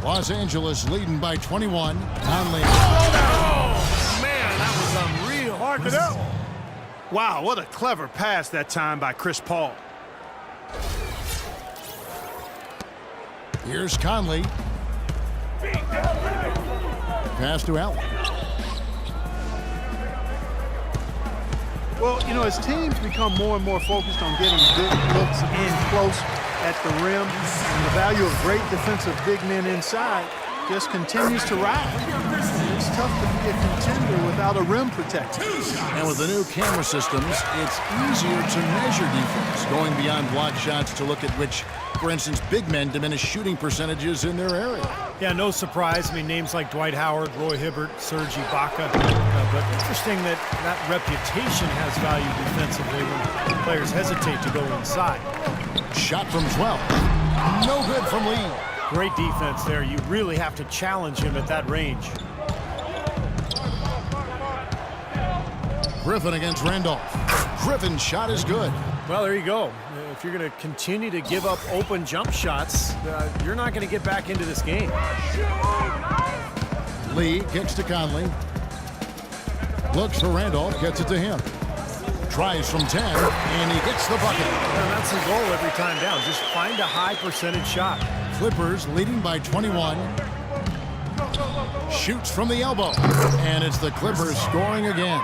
Los Angeles leading by 21. Conley. Oh, man, that was unreal. Mark it up. Wow, what a clever pass that time by Chris Paul. Here's Conley. Pass to Allen. Well, you know, as teams become more and more focused on getting good looks in close at the rim, and the value of great defensive big men inside just continues to rise. It's tough to be a contender without a rim protector. And with the new camera systems, it's easier to measure defense, going beyond block shots to look at which, for instance, big men diminish shooting percentages in their area. Yeah, no surprise. I mean, names like Dwight Howard, Roy Hibbert, Serge Ibaka. But interesting that that reputation has value defensively when players hesitate to go inside. Shot from 12. No good from Lee. Great defense there. You really have to challenge him at that range. Griffin against Randolph. Griffin's shot is good. Well, there you go. If you're going to continue to give up open jump shots, you're not going to get back into this game. Lee kicks to Conley. Looks for Randolph, gets it to him. Tries from 10, and he gets the bucket. And that's the goal every time down. Just find a high percentage shot. Clippers leading by 21. Shoots from the elbow, and it's the Clippers scoring again.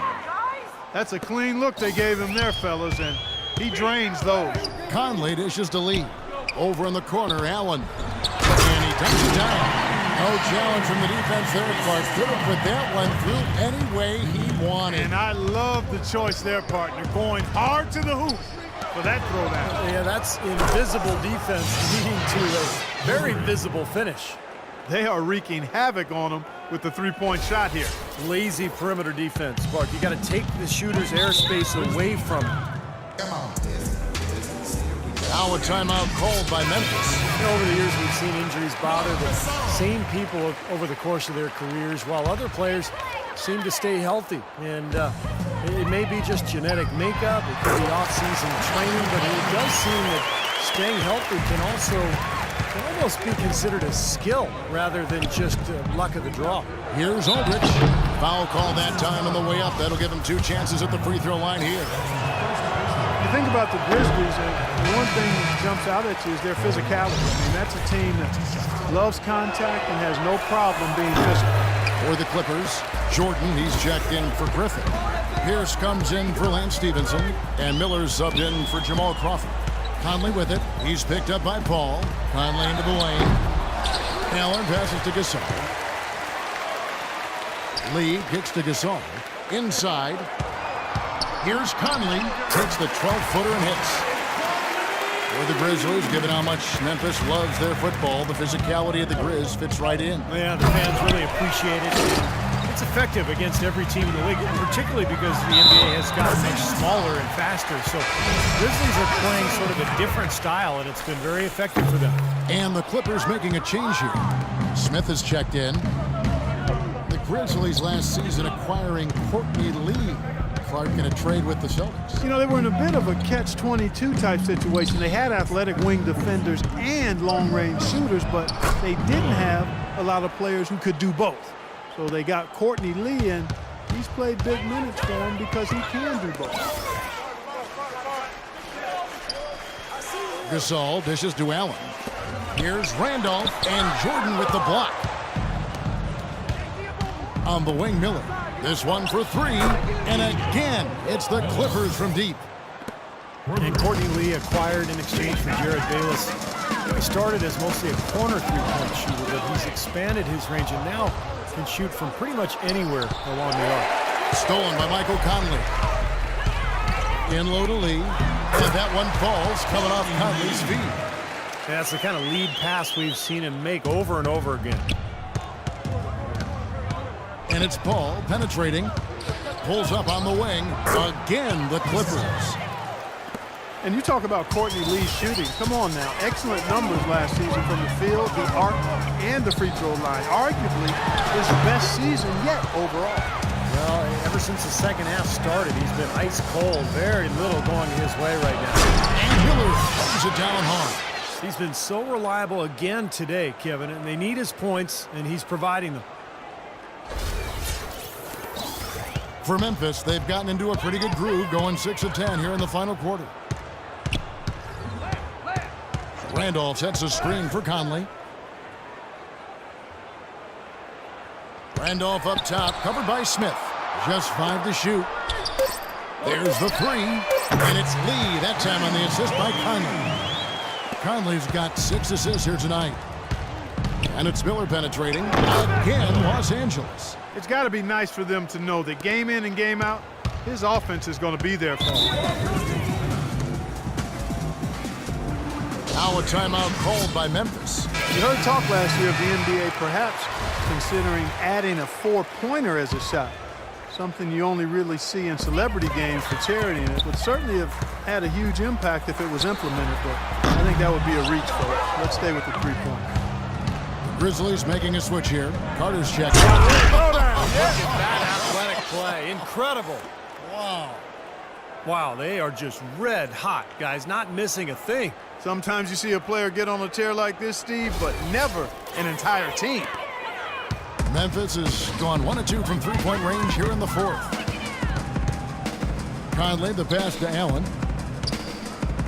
That's a clean look they gave him there, fellas, and he drains those. Conley dishes to Lee. Over in the corner, Allen. And he takes it down. No challenge from the defense there. Clark could have put that one through any way he wanted. And I love the choice there, partner. Going hard to the hoop for that throwdown. Yeah, that's invisible defense leading to a very visible finish. They are wreaking havoc on him with the three-point shot here. Lazy perimeter defense, Clark. You got to take the shooter's airspace away from him. Now a timeout called by Memphis. You know, over the years, we've seen injuries bother the same people over the course of their careers, while other players seem to stay healthy. And it may be just genetic makeup, it could be off-season training, but it does seem that staying healthy can almost be considered a skill rather than just luck of the draw. Here's Aldrich. Foul call that time on the way up. That'll give him 2 chances at the free throw line here. You think about the Grizzlies, and the one thing that jumps out at you is their physicality. I mean, that's a team that loves contact and has no problem being physical. For the Clippers, Jordan, he's checked in for Griffin. Pierce comes in for Lance Stevenson, and Miller's subbed in for Jamal Crawford. Conley with it. He's picked up by Paul. Conley into the lane. Allen passes to Gasol. Lee kicks to Gasol. Inside. Here's Conley. Takes the 12-footer and hits. For the Grizzlies, given how much Memphis loves their football, the physicality of the Grizz fits right in. Yeah, the fans really appreciate it. It's effective against every team in the league, particularly because the NBA has gotten much smaller and faster. So Grizzlies are playing sort of a different style, and it's been very effective for them. And the Clippers making a change here. Smith has checked in. The Grizzlies last season acquiring Courtney Lee. Clark in a trade with the Celtics. You know, they were in a bit of a catch-22 type situation. They had athletic wing defenders and long-range shooters, but they didn't have a lot of players who could do both. So they got Courtney Lee, and he's played big minutes for him because he can do both. Gasol dishes to Allen. Here's Randolph, and Jordan with the block. On the wing, Miller. This one for 3, and again, it's the Clippers from deep. And Courtney Lee acquired in exchange for Jared Bayless. He started as mostly a corner three-point shooter, but he's expanded his range and now can shoot from pretty much anywhere along the arc. Stolen by Michael Conley. In low to Lee, and that one falls coming off Conley's feet. That's the kind of lead pass we've seen him make over and over again. And it's Paul penetrating. Pulls up on the wing. Again, the Clippers. And you talk about Courtney Lee's shooting. Come on now. Excellent numbers last season from the field, the arc, and the free throw line. Arguably his best season yet overall. Well, ever since the second half started, he's been ice cold. Very little going his way right now. And Miller throws it down hard. He's been so reliable again today, Kevin, and they need his points, and he's providing them. For Memphis, they've gotten into a pretty good groove, going 6 of 10 here in the final quarter. Randolph sets a screen for Conley. Randolph up top, covered by Smith. Just 5 to shoot. There's the 3, and it's Lee that time on the assist by Conley. Conley's got 6 assists here tonight. And it's Miller penetrating. Again, Los Angeles. It's got to be nice for them to know that game in and game out, his offense is going to be there for him. Now a timeout called by Memphis. You heard talk last year of the NBA perhaps considering adding a 4-pointer as a shot. Something you only really see in celebrity games for charity, and it would certainly have had a huge impact if it was implemented, but I think that would be a reach for it. Let's stay with the 3-point. Grizzlies making a switch here. Carter's check. Look at that athletic play. Incredible. Wow. Wow, they are just red hot, guys, not missing a thing. Sometimes you see a player get on a tear like this, Steve, but never an entire team. Memphis has gone 1 of 2 from 3-point range here in the 4th. Conley, the pass to Allen.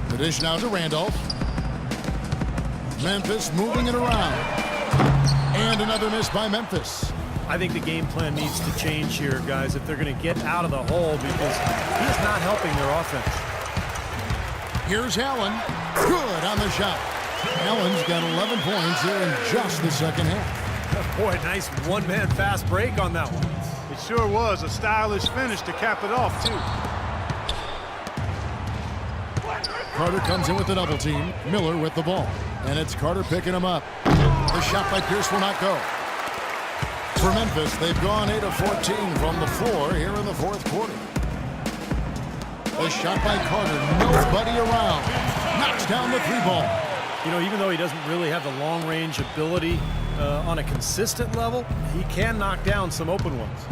The dish now to Randolph. Memphis moving it around. And another miss by Memphis. I think the game plan needs to change here, guys, if they're going to get out of the hole, because he's not helping their offense. Here's Allen. Good on the shot. Allen's got 11 points here in just the second half. Boy, nice one-man fast break on that one. It sure was a stylish finish to cap it off, too. Carter comes in with the double team. Miller with the ball. And it's Carter picking him up. The shot by Pierce will not go. For Memphis, they've gone 8 of 14 from the floor here in the 4th quarter. The shot by Carter, nobody around. Knocks down the 3-ball. You know, even though he doesn't really have the long-range ability on a consistent level, he can knock down some open ones.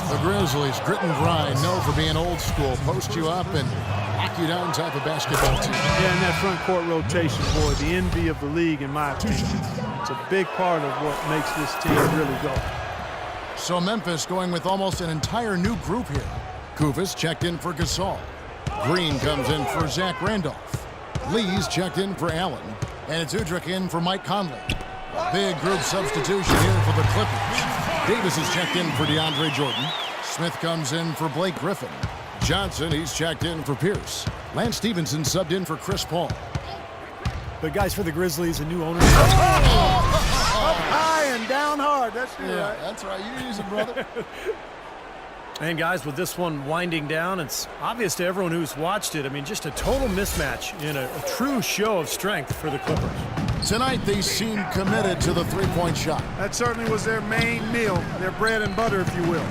The Grizzlies, grit and grind, known for being old school, post you up and lock you down type of basketball team. Yeah, and that front court rotation, boy, the envy of the league, in my opinion. It's a big part of what makes this team really go. So Memphis going with almost an entire new group here. Kufis checked in for Gasol. Green comes in for Zach Randolph. Lee's checked in for Allen. And it's Udrich in for Mike Conley. Big group substitution here for the Clippers. Davis is checked in for DeAndre Jordan. Smith comes in for Blake Griffin. Johnson, he's checked in for Pierce. Lance Stevenson subbed in for Chris Paul. But guys, for the Grizzlies, a new ownership. Up high and down hard. That's right. That's right. You use it, brother. And guys, with this one winding down, it's obvious to everyone who's watched it. I mean, just a total mismatch in a true show of strength for the Clippers. Tonight, they seem committed to the 3-point shot. That certainly was their main meal, their bread and butter, if you will.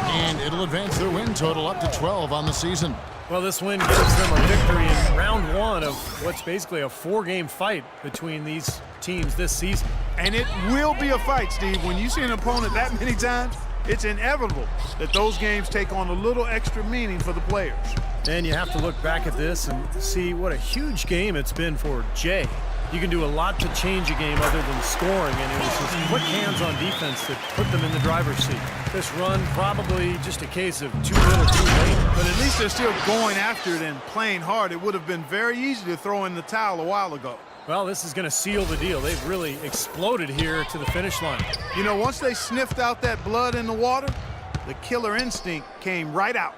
And it'll advance their win total up to 12 on the season. Well, this win gives them a victory in round 1 of what's basically a 4-game fight between these teams this season. And it will be a fight, Steve. When you see an opponent that many times, it's inevitable that those games take on a little extra meaning for the players. And you have to look back at this and see what a huge game it's been for Jay. You can do a lot to change a game other than scoring, and it was his quick hands on defense that put them in the driver's seat. This run, probably just a case of too little, too late. But at least they're still going after it and playing hard. It would have been very easy to throw in the towel a while ago. Well, this is going to seal the deal. They've really exploded here to the finish line. You know, once they sniffed out that blood in the water, the killer instinct came right out.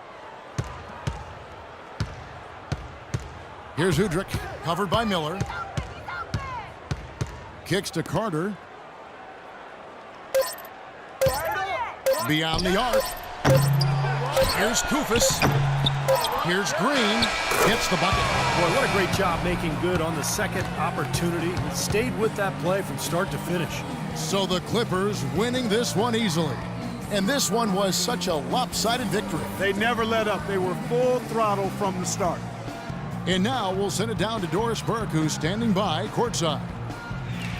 Here's Udrich, covered by Miller. Kicks to Carter. Beyond the arc. Here's Kufis. Here's Green. Gets the bucket. Boy, what a great job making good on the second opportunity. He stayed with that play from start to finish. So the Clippers winning this one easily. And this one was such a lopsided victory. They never let up. They were full throttle from the start. And now we'll send it down to Doris Burke, who's standing by courtside.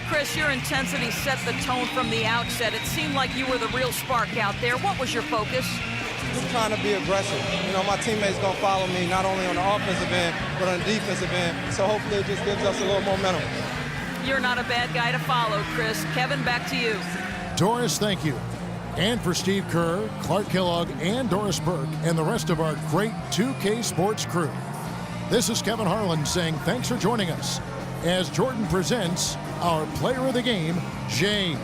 Chris, your intensity set the tone from the outset. It seemed like you were the real spark out there. What was your focus? just trying to be aggressive. You know, my teammates going to follow me not only on the offensive end, but on the defensive end. So hopefully it just gives us a little momentum. You're not a bad guy to follow, Chris. Kevin, back to you. Doris, thank you. And for Steve Kerr, Clark Kellogg, and Doris Burke, and the rest of our great 2K Sports crew. This is Kevin Harlan saying thanks for joining us as Jordan presents our player of the game, James.